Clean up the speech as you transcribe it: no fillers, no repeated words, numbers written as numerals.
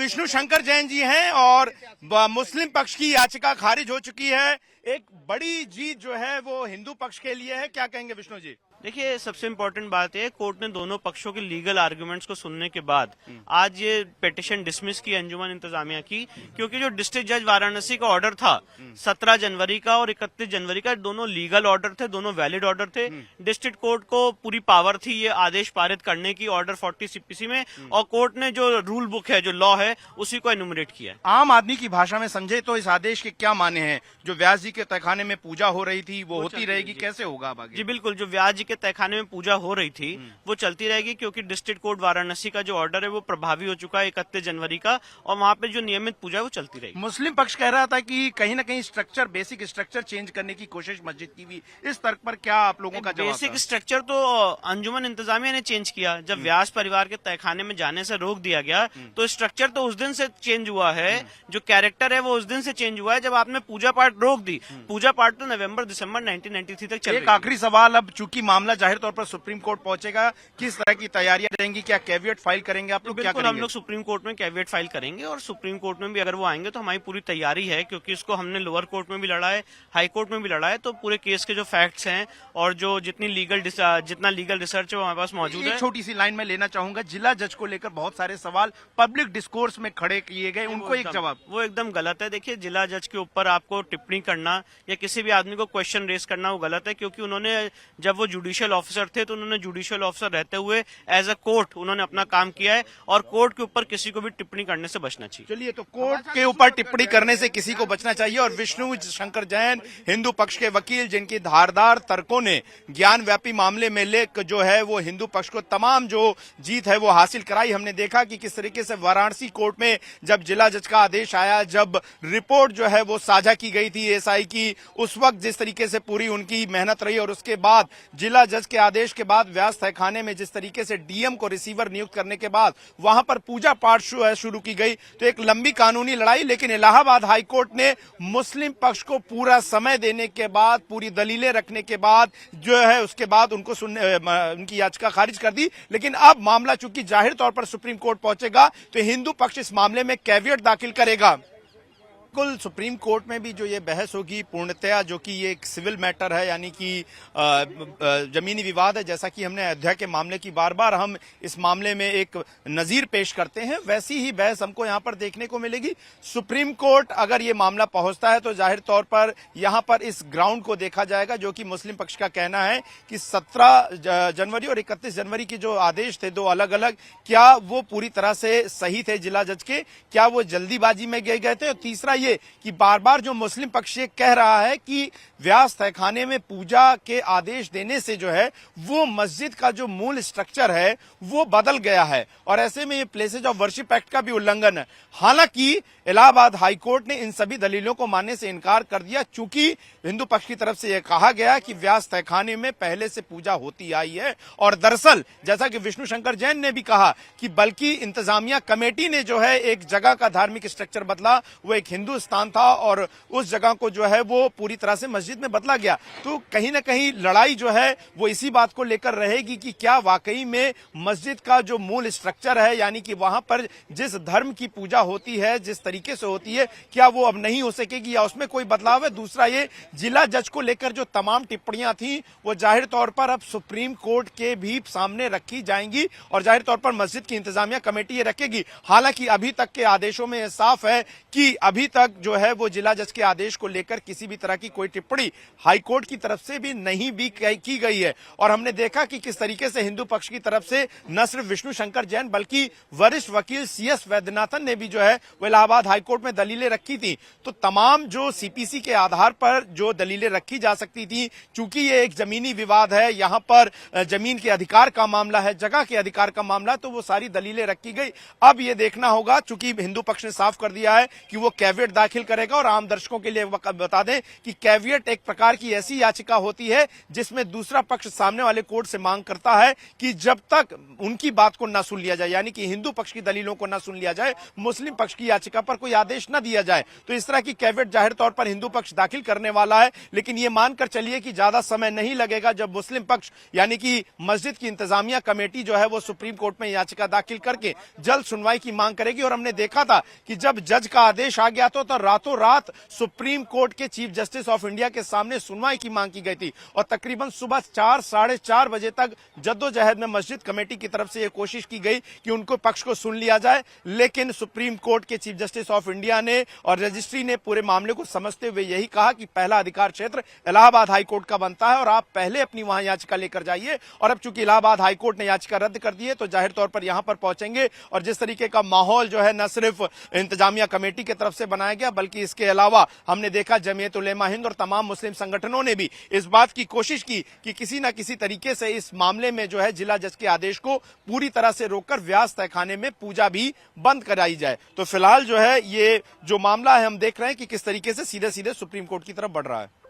विष्णु शंकर जैन जी हैं और मुस्लिम पक्ष की याचिका खारिज हो चुकी है। एक बड़ी जीत जो है वो हिंदू पक्ष के लिए है। क्या कहेंगे विष्णु जी? देखिए, सबसे इम्पोर्टेंट बात है कोर्ट ने दोनों पक्षों के लीगल आर्गुमेंट्स को सुनने के बाद आज ये पिटीशन डिसमिस की अंजुमन इंतजामिया की, क्योंकि जो डिस्ट्रिक्ट जज वाराणसी का ऑर्डर था 17 जनवरी का और 31 जनवरी का, दोनों लीगल ऑर्डर थे, दोनों वैलिड ऑर्डर थे। डिस्ट्रिक्ट कोर्ट को पूरी पावर थी ये आदेश पारित करने की ऑर्डर 40 सीपीसी में, और कोर्ट ने जो रूल बुक है, जो लॉ है, उसी को एनुमरेट किया। आम आदमी की भाषा में समझे तो इस आदेश के क्या माने हैं? जो व्यास जी के तहखाने में पूजा हो रही थी वो होती रहेगी, कैसे होगा अब आगे? जी बिल्कुल, जो व्यास जी के तहखाने में पूजा हो रही थी वो चलती रहेगी, क्योंकि डिस्ट्रिक्ट कोर्ट वाराणसी का जो ऑर्डर है वो प्रभावी हो चुका है 31 जनवरी का, और वहाँ पे जो नियमित पूजा है वो चलती रहेगी। मुस्लिम पक्ष कह रहा था कि कहीं ना कहीं स्ट्रक्चर, बेसिक स्ट्रक्चर चेंज करने की कोशिश मस्जिद की भी। इस तर्क पर क्या आप लोगों का जवाब? बेसिक स्ट्रक्चर तो अंजुमन इंतजामिया ने चेंज किया। जब व्यास परिवार के तहखाने में जाने से रोक दिया गया तो स्ट्रक्चर तो उस दिन से चेंज हुआ है, जो कैरेक्टर है वो उस दिन से चेंज हुआ है जब आपने पूजा पाठ रोक दी। पूजा पाठ तो नवंबर दिसंबर 1993 तक चल रही। एक आखिरी सवाल, अब चूंकि मामला जाहिर तौर पर सुप्रीम कोर्ट पहुंचेगा, किस तरह की तैयारियां रहेंगी? क्या कैविएट फाइल करेंगे आप लोग? क्या करेंगे? हम लोग सुप्रीम कोर्ट में कैविएट फाइल करेंगे, और सुप्रीम कोर्ट में भी अगर वो आएंगे तो हमारी पूरी तैयारी है, क्योंकि इसको हमने लोअर कोर्ट में भी लड़ा है, हाई कोर्ट में भी लड़ा है। तो पूरे केस के जो फैक्ट्स हैं और जो जितना लीगल रिसर्च है वो हमारे पास मौजूद है। छोटी सी लाइन में लेना चाहूंगा, जिला जज को लेकर बहुत सारे सवाल पब्लिक डिस्कोर्स में खड़े किए गए, उनको एक जवाब। वो एकदम गलत है। देखिए, जिला जज के ऊपर आपको टिप्पणी करना या किसी भी आदमी को क्वेश्चन रेज करना वो गलत है, क्योंकि उन्होंने, जब वो जुडिशियल ऑफिसर थे तो उन्होंने जुडिशियल ऑफिसर रहते हुए एज अ कोर्ट उन्होंने अपना काम किया है, और कोर्ट के ऊपर किसी को भी टिप्पणी करने से बचना चाहिए। चलिए, तो कोर्ट के ऊपर टिप्पणी करने से किसी को बचना चाहिए। और विष्णु शंकर जैन, हिंदू पक्ष के वकील, जिनकी धारदार तर्कों ने ज्ञान व्यापी मामले में लेकर जो है वो हिंदू पक्ष को तमाम जो जीत है वो हासिल कराई। हमने देखा कि किस तरीके से वाराणसी कोर्ट में जब जिला जज का आदेश आया, जब रिपोर्ट जो है वो साझा की गई थी एएसआई की, उस वक्त जिस तरीके से पूरी उनकी मेहनत रही, और उसके बाद जिला जज के आदेश के बाद व्यास तहखाने में जिस तरीके से डीएम को रिसीवर नियुक्त करने के बाद वहां पर पूजा पाठ शुरू की गई। तो एक लंबी कानूनी लड़ाई, लेकिन इलाहाबाद हाईकोर्ट ने मुस्लिम पक्ष को पूरा समय देने के बाद, पूरी दलीलें रखने के बाद जो है उसके बाद उनको उनकी याचिका खारिज कर दी। लेकिन अब मामला चूंकि जाहिर तौर पर सुप्रीम कोर्ट पहुंचेगा तो हिंदू पक्ष इस मामले में कैविएट दाखिल करेगा। कुल सुप्रीम कोर्ट में भी जो ये बहस होगी पूर्णतया, जो कि ये एक सिविल मैटर है, यानी कि जमीनी विवाद है, जैसा कि हमने अयोध्या के मामले की बार बार हम इस मामले में एक नजीर पेश करते हैं, वैसी ही बहस हमको यहाँ पर देखने को मिलेगी। सुप्रीम कोर्ट अगर ये मामला पहुंचता है तो जाहिर तौर पर यहाँ पर इस ग्राउंड को देखा जाएगा, जो कि मुस्लिम पक्ष का कहना है कि 17 जनवरी और 31 जनवरी के जो आदेश थे, दो अलग अलग, क्या वो पूरी तरह से सही थे जिला जज के? क्या वो जल्दीबाजी में गए थे? और तीसरा ये कि बार बार जो मुस्लिम पक्ष ये कह रहा है कि व्यास तहखाने में पूजा के आदेश देने से जो है वो मस्जिद का जो मूल स्ट्रक्चर है वो बदल गया है, और ऐसे में ये प्लेसेज ऑफ वर्शिप एक्ट का भी उल्लंघन है। हालांकि इलाहाबाद हाईकोर्ट ने इन सभी दलीलों को मानने से इनकार कर दिया, चूंकि हिंदू पक्ष की तरफ से यह कहा गया कि व्यास तहखाने में पहले से पूजा होती आई है, और दरअसल जैसा कि विष्णु शंकर जैन ने भी कहा कि बल्कि इंतजामिया कमेटी ने जो है एक जगह का धार्मिक स्ट्रक्चर बदला, वो एक हिंदू स्थान था, और उस जगह को जो है वो पूरी तरह से मस्जिद में बदला गया। तो कहीं ना कहीं लड़ाई जो है वो इसी बात को लेकर रहेगी कि क्या वाकई में मस्जिद का जो मूल स्ट्रक्चर है, यानी कि वहां पर जिस धर्म की पूजा होती है, जिस तरीके से होती है, क्या वो अब नहीं हो सकेगी या उसमें कोई बदलाव है? दूसरा ये जिला जज को लेकर जो तमाम टिप्पणियां थी वो जाहिर तौर पर अब सुप्रीम कोर्ट के भी सामने रखी जाएंगी, और जाहिर तौर पर मस्जिद की इंतजामिया कमेटी ये रखेगी। हालांकि अभी तक के आदेशों में साफ है कि अभी तक जो है वो जिला जज के आदेश को लेकर किसी भी तरह की कोई टिप्पणी हाईकोर्ट की तरफ से भी नहीं भी की गई है। और हमने देखा कि किस तरीके से हिंदू पक्ष की तरफ से न सिर्फ विष्णु शंकर जैन बल्कि वरिष्ठ वकील सीएस वैद्यनाथन ने भी जो है वो इलाहाबाद हाईकोर्ट में दलीलें रखी थी। तो तमाम जो सीपीसी के आधार पर जो दलीलें रखी जा सकती थी, चूंकि ये एक जमीनी विवाद है, यहाँ पर जमीन के अधिकार का मामला है, जगह के अधिकार का मामला है, तो वो सारी दलीलें रखी गई। अब ये देखना होगा, चूंकि हिंदू पक्ष ने साफ कर दिया है कि वो कैविएट कैविएट दाखिल करेगा। और आम दर्शकों के लिए बता दें कि कैविएट एक प्रकार की ऐसी याचिका होती है जिसमें दूसरा पक्ष सामने वाले कोर्ट से मांग करता है कि जब तक उनकी बात को न सुन लिया जाए, यानी कि हिंदू पक्ष की दलीलों को न सुन लिया जाए, मुस्लिम पक्ष की याचिका पर कोई आदेश न दिया जाए। तो इस तरह की कैविएट जाहिर तौर पर हिंदू पक्ष दाखिल करने वाला है, लेकिन यह मानकर चलिए कि ज्यादा समय नहीं लगेगा जब मुस्लिम पक्ष यानी कि मस्जिद की इंतजामिया कमेटी जो है वो सुप्रीम कोर्ट में याचिका दाखिल करके जल्द सुनवाई की मांग करेगी। और हमने देखा था कि जब जज का आदेश आ गया तो रातों रात सुप्रीम कोर्ट के चीफ जस्टिस ऑफ इंडिया के सामने सुनवाई की मांग की गई थी और तकरीबन सुबह 4 साढ़े 4 बजे तक जद्दोजहद में मस्जिद कमेटी की तरफ से यह कोशिश की गई कि उनको पक्ष को सुन लिया जाए, लेकिन सुप्रीम कोर्ट के चीफ जस्टिस ऑफ इंडिया ने और रजिस्ट्री ने पूरे मामले को समझते हुए यही कहा कि पहला अधिकार क्षेत्र इलाहाबाद हाईकोर्ट का बनता है और आप पहले अपनी वहां याचिका लेकर जाइए। और अब चूंकि इलाहाबाद हाईकोर्ट ने याचिका रद्द कर दी है तो जाहिर तौर पर यहां पर पहुंचेंगे। और जिस तरीके का माहौल जो है न सिर्फ इंतजामिया कमेटी की तरफ से बनाया गया बल्कि इसके अलावा हमने देखा जमीयत उलेमा हिंद और तमाम मुस्लिम संगठनों ने भी इस बात की कोशिश की कि किसी न किसी तरीके से इस मामले में जो है जिला जज के आदेश को पूरी तरह से रोककर व्यास तहखाने में पूजा भी बंद कराई जाए। तो फिलहाल जो है ये जो मामला है हम देख रहे हैं कि किस तरीके से सीधे सीधे सुप्रीम कोर्ट की तरफ बढ़ रहा है।